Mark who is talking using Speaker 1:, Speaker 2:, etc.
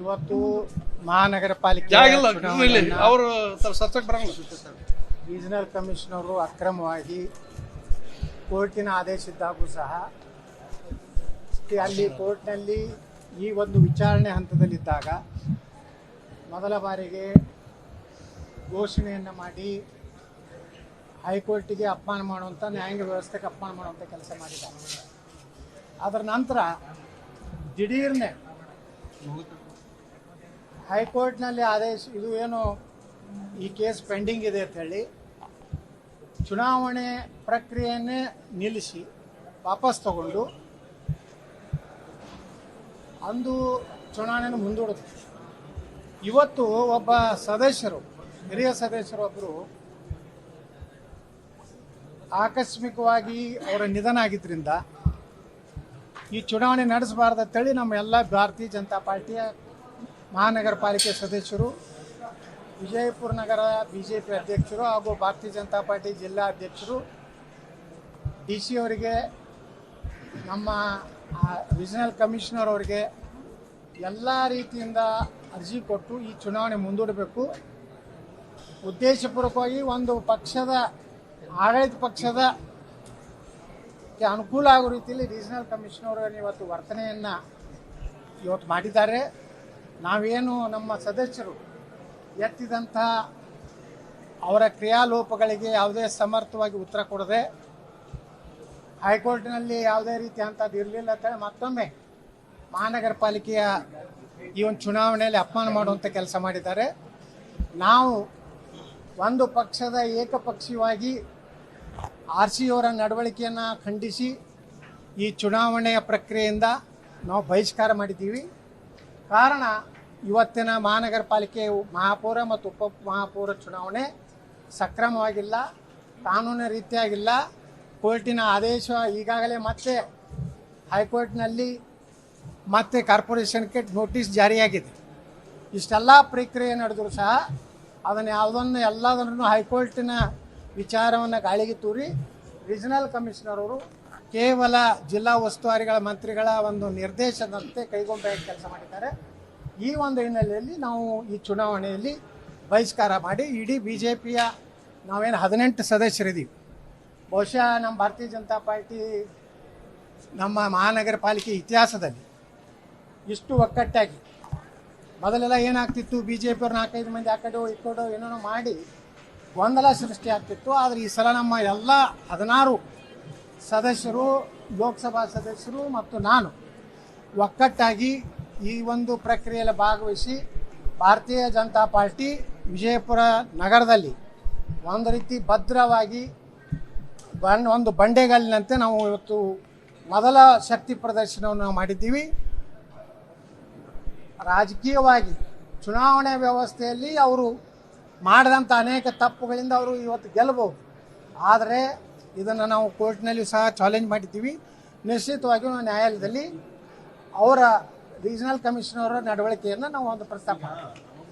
Speaker 1: ಇವತ್ತು ಮಹಾನಗರ ಪಾಲಿಕೆ ರೀಜನಲ್ ಕಮಿಷನರು ಅಕ್ರಮವಾಗಿ ಕೋರ್ಟಿನ ಆದೇಶ ಇದ್ದಾಗೂ ಸಹ ಅಲ್ಲಿ ಕೋರ್ಟ್ನಲ್ಲಿ ಈ ಒಂದು ವಿಚಾರಣೆ ಹಂತದಲ್ಲಿದ್ದಾಗ ಮೊದಲ ಬಾರಿಗೆ ಘೋಷಣೆಯನ್ನು ಮಾಡಿ ಹೈಕೋರ್ಟಿಗೆ ಅಪಮಾನ ಮಾಡುವಂಥ ನ್ಯಾಯಾಂಗ ವ್ಯವಸ್ಥೆಗೆ ಅಪಮಾನ ಮಾಡುವಂಥ ಕೆಲಸ ಮಾಡಿದ್ದಾರೆ. ಅದರ ನಂತರ ದಿಢೀರ್ನೆ ಹೈಕೋರ್ಟ್ನಲ್ಲಿ ಆದೇಶ ಇದು ಏನು ಈ ಕೇಸ್ ಪೆಂಡಿಂಗ್ ಇದೆ ಅಂತ ಹೇಳಿ ಚುನಾವಣೆ ಪ್ರಕ್ರಿಯೆಯನ್ನೇ ನಿಲ್ಲಿಸಿ ವಾಪಸ್ ತಗೊಂಡು ಅಂದು ಚುನಾವಣೆಯನ್ನು ಮುಂದೂಡಿದ್ರು. ಇವತ್ತು ಒಬ್ಬ ಸದಸ್ಯರು ಹಿರಿಯ ಸದಸ್ಯರೊಬ್ಬರು ಆಕಸ್ಮಿಕವಾಗಿ ಅವರ ನಿಧನ ಆಗಿದ್ದರಿಂದ ಈ ಚುನಾವಣೆ ನಡೆಸಬಾರ್ದಂತೇಳಿ ನಮ್ಮ ಎಲ್ಲ ಭಾರತೀಯ ಜನತಾ ಪಾರ್ಟಿಯ ಮಹಾನಗರ ಪಾಲಿಕೆ ಸದಸ್ಯರು, ವಿಜಯಪುರ ನಗರ BJP ಅಧ್ಯಕ್ಷರು ಹಾಗೂ ಭಾರತೀಯ ಜನತಾ ಪಾರ್ಟಿ ಜಿಲ್ಲಾ ಅಧ್ಯಕ್ಷರು DC ಅವರಿಗೆ, ನಮ್ಮ ರೀಜನಲ್ ಕಮಿಷನರ್ ಅವರಿಗೆ ಎಲ್ಲ ರೀತಿಯಿಂದ ಅರ್ಜಿ ಕೊಟ್ಟು ಈ ಚುನಾವಣೆ ಮುಂದೂಡಬೇಕು. ಉದ್ದೇಶಪೂರ್ವಕವಾಗಿ ಒಂದು ಪಕ್ಷದ ಆಡಳಿತ ಪಕ್ಷದ ಅನುಕೂಲ ಆಗೋ ರೀತಿಯಲ್ಲಿ ರೀಜನಲ್ ಕಮಿಷನರ್ ಇವತ್ತು ವರ್ತನೆಯನ್ನು ಇವತ್ತು ಮಾಡಿದ್ದಾರೆ. ನಾವೇನು ನಮ್ಮ ಸದಸ್ಯರು ಎತ್ತಿದಂಥ ಅವರ ಕ್ರಿಯಾಲೋಪಗಳಿಗೆ ಯಾವುದೇ ಸಮರ್ಥವಾಗಿ ಉತ್ತರ ಕೊಡದೆ ಹೈಕೋರ್ಟ್ನಲ್ಲಿ ಯಾವುದೇ ರೀತಿ ಅಂಥದ್ದು ಇರಲಿಲ್ಲ ಅಂತೇಳಿ ಮತ್ತೊಮ್ಮೆ ಮಹಾನಗರ ಪಾಲಿಕೆಯ ಈ ಒಂದು ಚುನಾವಣೆಯಲ್ಲಿ ಅಪಮಾನ ಮಾಡುವಂಥ ಕೆಲಸ ಮಾಡಿದ್ದಾರೆ. ನಾವು ಒಂದು ಪಕ್ಷದ ಏಕಪಕ್ಷೀಯವಾಗಿ RC ಅವರ ನಡವಳಿಕೆಯನ್ನು ಖಂಡಿಸಿ ಈ ಚುನಾವಣೆಯ ಪ್ರಕ್ರಿಯೆಯಿಂದ ನಾವು ಬಹಿಷ್ಕಾರ ಮಾಡಿದ್ದೀವಿ. ಕಾರಣ ಇವತ್ತಿನ ಮಹಾನಗರ ಪಾಲಿಕೆ ಮಹಾಪೌರ ಮತ್ತು ಉಪ ಮಹಾಪೌರ ಚುನಾವಣೆ ಸಕ್ರಮವಾಗಿಲ್ಲ, ಕಾನೂನು ರೀತಿಯಾಗಿಲ್ಲ. ಕೋರ್ಟಿನ ಆದೇಶ ಈಗಾಗಲೇ ಮತ್ತೆ ಹೈಕೋರ್ಟ್ನಲ್ಲಿ ಮತ್ತೆ ಕಾರ್ಪೊರೇಷನ್ಗೆ ನೋಟಿಸ್ ಜಾರಿಯಾಗಿದೆ. ಇಷ್ಟೆಲ್ಲ ಪ್ರಕ್ರಿಯೆ ನಡೆದರೂ ಸಹ ಅದನ್ನು ಎಲ್ಲದನ್ನು ಹೈಕೋರ್ಟಿನ ವಿಚಾರವನ್ನು ಗಾಳಿಗೆ ತೂರಿ ರೀಜನಲ್ ಕಮಿಷನರ್ ಅವರು ಕೇವಲ ಜಿಲ್ಲಾ ಉಸ್ತುವಾರಿಗಳ ಮಂತ್ರಿಗಳ ಒಂದು ನಿರ್ದೇಶನದಂತೆ ಕೈಗೊಂಬೆ ಕೆಲಸ ಮಾಡಿದ್ದಾರೆ. ಈ ಒಂದು ಹಿನ್ನೆಲೆಯಲ್ಲಿ ನಾವು ಈ ಚುನಾವಣೆಯಲ್ಲಿ ಬಹಿಷ್ಕಾರ ಮಾಡಿ ಇಡೀ BJPಯ ನಾವೇನು 18 ಸದಸ್ಯರಿದ್ದೀವಿ, ಬಹುಶಃ ನಮ್ಮ ಭಾರತೀಯ ಜನತಾ ಪಾರ್ಟಿ ನಮ್ಮ ಮಹಾನಗರ ಪಾಲಿಕೆ ಇತಿಹಾಸದಲ್ಲಿ ಇಷ್ಟು ಒಕ್ಕಟ್ಟಾಗಿ, ಮೊದಲೆಲ್ಲ ಏನಾಗ್ತಿತ್ತು, BJP ಅವ್ರು 4-5 ಮಂದಿ ಆ ಕಡೆ ಈ ಕಡೆ ಏನೋ ಮಾಡಿ ಗೊಂದಲ ಸೃಷ್ಟಿ ಆಗ್ತಿತ್ತು. ಆದರೆ ಈ ಸಲ ನಮ್ಮ ಎಲ್ಲ 16 ಸದಸ್ಯರು, ಲೋಕಸಭಾ ಸದಸ್ಯರು ಮತ್ತು ನಾನು ಒಕ್ಕಟ್ಟಾಗಿ ಈ ಒಂದು ಪ್ರಕ್ರಿಯೆಯಲ್ಲಿ ಭಾಗವಹಿಸಿ ಭಾರತೀಯ ಜನತಾ ಪಾರ್ಟಿ ವಿಜಯಪುರ ನಗರದಲ್ಲಿ ಒಂದು ರೀತಿ ಭದ್ರವಾಗಿ ಒಂದು ಬಂಡೆಗಾಲಿನಂತೆ ನಾವು ಇವತ್ತು ಮೊದಲ ಶಕ್ತಿ ಪ್ರದರ್ಶನವನ್ನು ಮಾಡಿದ್ದೀವಿ. ರಾಜಕೀಯವಾಗಿ ಚುನಾವಣೆ ವ್ಯವಸ್ಥೆಯಲ್ಲಿ ಅವರು ಮಾಡಿದಂಥ ಅನೇಕ ತಪ್ಪುಗಳಿಂದ ಅವರು ಇವತ್ತು ಗೆಲ್ಲಬಹುದು. ಆದರೆ ಇದನ್ನು ನಾವು ಕೋರ್ಟ್ನಲ್ಲಿ ಸಹ ಚಾಲೆಂಜ್ ಮಾಡಿದ್ದೀವಿ. ನಿಶ್ಚಿತವಾಗಿಯೂ ನಾವು ನ್ಯಾಯಾಲಯದಲ್ಲಿ ಅವರ ರೀಜನಲ್ ಕಮಿಷನರ್ ನಡವಳಿಕೆಯನ್ನು ನಾವು ಒಂದು ಪ್ರಸ್ತಾಪ ಮಾಡ್ತೀವಿ.